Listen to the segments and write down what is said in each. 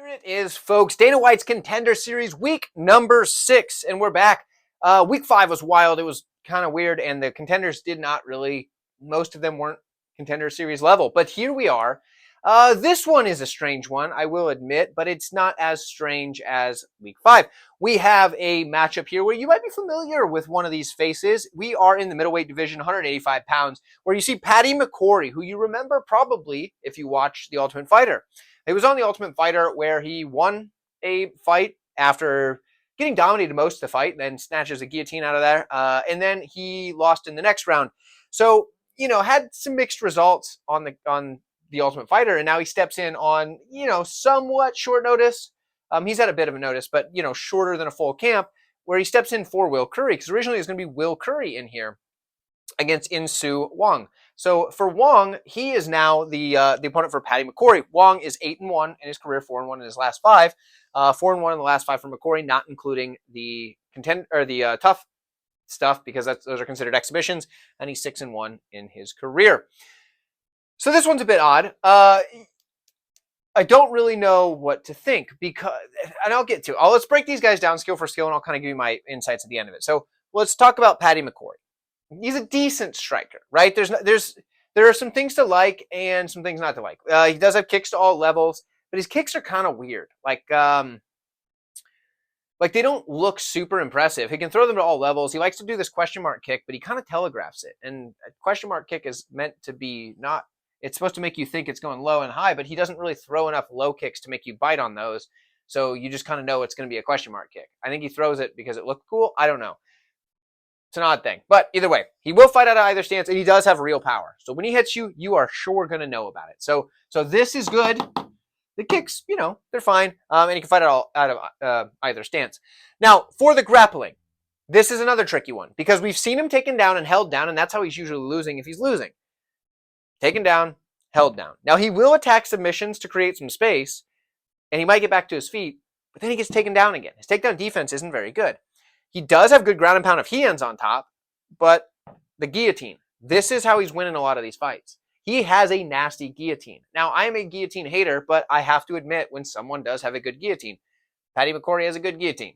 Here it is, folks. Dana White's Contender Series, week number 6, and we're back. Week 5 was wild. It was kind of weird, and the contenders did not really, most of them weren't Contender Series level. But here we are. This one is a strange one, I will admit, but it's not as strange as week 5. We have a matchup here where you might be familiar with one of these faces. We are in the middleweight division, 185 pounds, where you see Paddy McCorry, who you remember probably if you watched The Ultimate Fighter. He was on The Ultimate Fighter where he won a fight after getting dominated most of the fight, then snatches a guillotine out of there, and then he lost in the next round. So, had some mixed results on the Ultimate Fighter, and now he steps in on, somewhat short notice. He's had a bit of a notice, but, shorter than a full camp, where he steps in for Will Curry, because originally it was going to be Will Curry in here against Insu Hwang. So for Wong, he is now the opponent for Paddy McCorry. Wong is 8-1 in his career, 4-1 in his last 5. 4-1 in the last 5 for McCorry, not including the tough stuff, because those are considered exhibitions, and he's 6-1 in his career. So this one's a bit odd. I don't really know what to think, and I'll get to it. Let's break these guys down skill for skill, and I'll kind of give you my insights at the end of it. So let's talk about Paddy McCorry. He's a decent striker, right? There are some things to like and some things not to like. He does have kicks to all levels, but his kicks are kind of weird. Like they don't look super impressive. He can throw them to all levels. He likes to do this question mark kick, but he kind of telegraphs it. And a question mark kick is meant to be it's supposed to make you think it's going low and high, but he doesn't really throw enough low kicks to make you bite on those. So you just kind of know it's going to be a question mark kick. I think he throws it because it looked cool. I don't know. It's an odd thing. But either way, he will fight out of either stance, and he does have real power. So when he hits you, you are sure going to know about it. So this is good. The kicks, they're fine. And he can fight out of either stance. Now, for the grappling, this is another tricky one, because we've seen him taken down and held down, and that's how he's usually losing if he's losing. Taken down, held down. Now, he will attack submissions to create some space, and he might get back to his feet, but then he gets taken down again. His takedown defense isn't very good. He does have good ground and pound if he ends on top, but the guillotine, this is how he's winning a lot of these fights. He has a nasty guillotine. Now, I am a guillotine hater, but I have to admit when someone does have a good guillotine. Paddy McCorry has a good guillotine.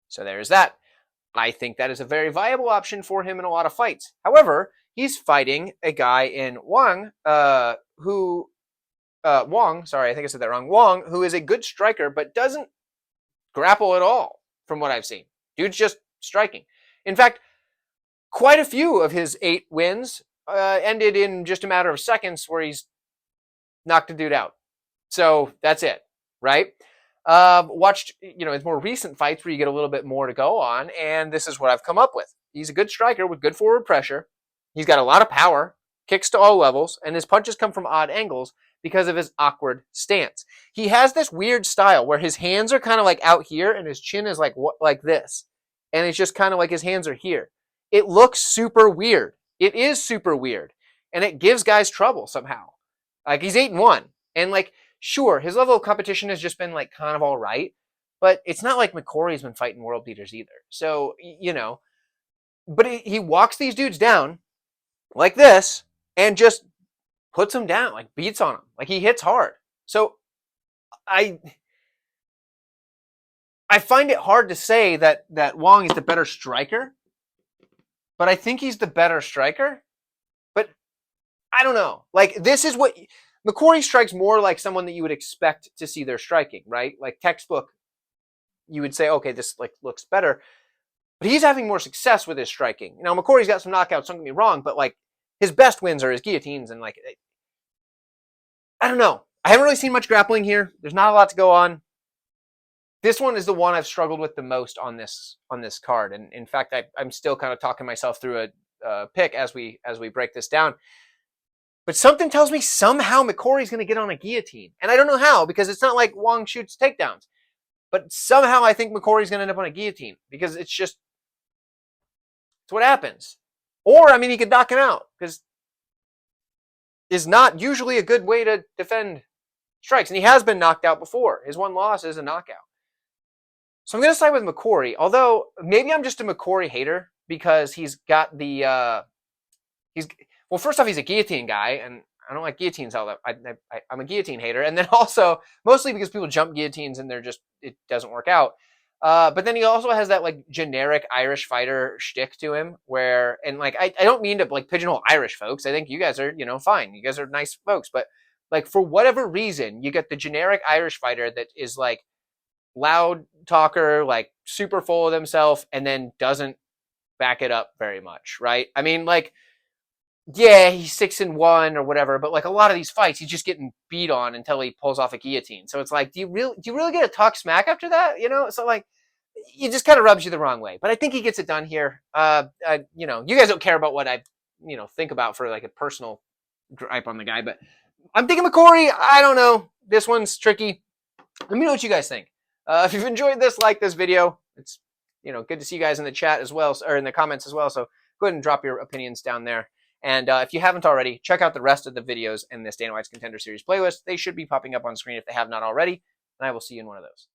So there's that. I think that is a very viable option for him in a lot of fights. However, he's fighting a guy in Wong, Wong, sorry, I think I said that wrong. Wong, who is a good striker, but doesn't grapple at all, from what I've seen. Dude's just striking. In fact, quite a few of his 8 wins ended in just a matter of seconds where he's knocked a dude out. So that's it, right? Watched, his more recent fights where you get a little bit more to go on, and this is what I've come up with. He's a good striker with good forward pressure. He's got a lot of power, kicks to all levels, and his punches come from odd angles because of his awkward stance. He has this weird style where his hands are kind of like out here and his chin is like this. And it's just kind of like his hands are here. It looks super weird. It is super weird. And it gives guys trouble somehow. Like, he's 8-1. And sure, his level of competition has just been kind of all right. But it's not like McCory's been fighting world beaters either. So, but he walks these dudes down like this and just puts them down, beats on them. He hits hard. So I find it hard to say that Wong is the better striker, but I think he's the better striker. But I don't know. This is what McCory strikes more like someone that you would expect to see their striking, right? Textbook, you would say, okay, this looks better. But he's having more success with his striking. Now, McCory's got some knockouts, don't get me wrong, but his best wins are his guillotines, and I don't know. I haven't really seen much grappling here. There's not a lot to go on. This one is the one I've struggled with the most on this card, and in fact, I'm still kind of talking myself through a pick as we break this down. But something tells me somehow McCory's going to get on a guillotine, and I don't know how, because it's not like Wong shoots takedowns. But somehow I think McCory's going to end up on a guillotine, because it's what happens. Or he could knock him out, because is not usually a good way to defend strikes. And he has been knocked out before. His one loss is a knockout. So I'm going to side with McCory, although maybe I'm just a McCory hater because he's got the... well, first off, he's a guillotine guy, and I don't like guillotines all that. I'm a guillotine hater, and then also mostly because people jump guillotines and it doesn't work out. But then he also has that like generic Irish fighter shtick to him, and like I don't mean to like pigeonhole Irish folks. I think you guys are fine. You guys are nice folks, but like for whatever reason, you get the generic Irish fighter that is like loud talker, like super full of himself, and then doesn't back it up very much, right? I mean, like, yeah, he's 6-1 or whatever, but like a lot of these fights, he's just getting beat on until he pulls off a guillotine. So it's like, do you really get to talk smack after that? So like, it just kind of rubs you the wrong way. But I think he gets it done here. You guys don't care about what I, think about for like a personal gripe on the guy, but I'm thinking McCory. I don't know. This one's tricky. Let me know what you guys think. If you've enjoyed this, like this video. It's good to see you guys in the chat as well, or in the comments as well. So go ahead and drop your opinions down there. And if you haven't already, check out the rest of the videos in this Dana White's Contender Series playlist. They should be popping up on screen if they have not already. And I will see you in one of those.